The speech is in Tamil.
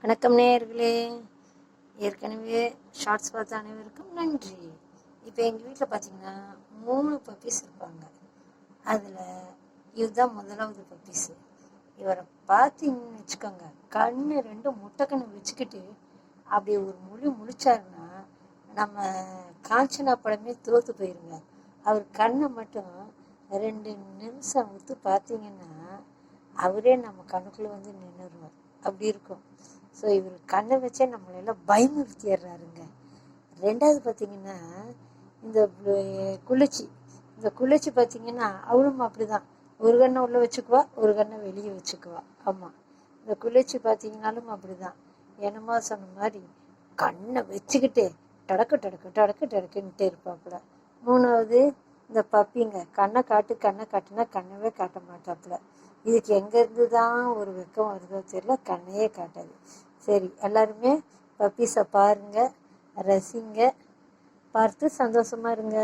வணக்கம் நேயர்களே. ஏற்கனவே ஷார்ட்ஸ் பார்த்த அனைவருக்கும் நன்றி. இப்போ எங்கள் வீட்டில் பார்த்தீங்கன்னா 3 பப்பீஸ் இருப்பாங்க. அதில் இதுதான் முதலாவது பப்பீஸு. இவரை பார்த்தீங்கன்னு வச்சுக்கோங்க, கண்ணு 2 முட்டைக்கண்ணு வச்சுக்கிட்டு அப்படி ஒரு முழிச்சாருன்னா நம்ம காஞ்சனா படமே தோற்று போயிருங்க. அவர் கண்ணை மட்டும் 2 நிமிஷம் ஊற்று பார்த்தீங்கன்னா அவரே நம்ம கண்ணுக்குள்ளே வந்து நின்றுருவார். அப்படி இருக்கும். ஸோ இவர் கண்ணை வச்சே நம்மளெல்லாம் பயமுறுத்திடுறாருங்க. 2வது பார்த்தீங்கன்னா இந்த குளிர்ச்சி பார்த்தீங்கன்னா அவளும் அப்படி தான். ஒரு கண்ணை உள்ளே வச்சுக்குவா, ஒரு கண்ணை வெளியே வச்சுக்குவா. ஆமாம், இந்த குளிர்ச்சி பார்த்தீங்கன்னாலும் அப்படி தான். என்னமோ சொன்ன மாதிரி கண்ணை வச்சுக்கிட்டே டடக்குன்னுட்டே இருப்பாப்புல. 3வது இந்த பப்பிங்க, கண்ணை காட்டுனா கண்ணவே காட்ட மாட்டாப்புல. இதுக்கு எங்கேருந்து தான் ஒரு வெக்கம் வருதோ தெரியல, கண்ணையே காட்டாது. சரி, எல்லாருமே பப்பீஸை பாருங்க, ரசிங்க, பார்த்து சந்தோஷமா இருங்க.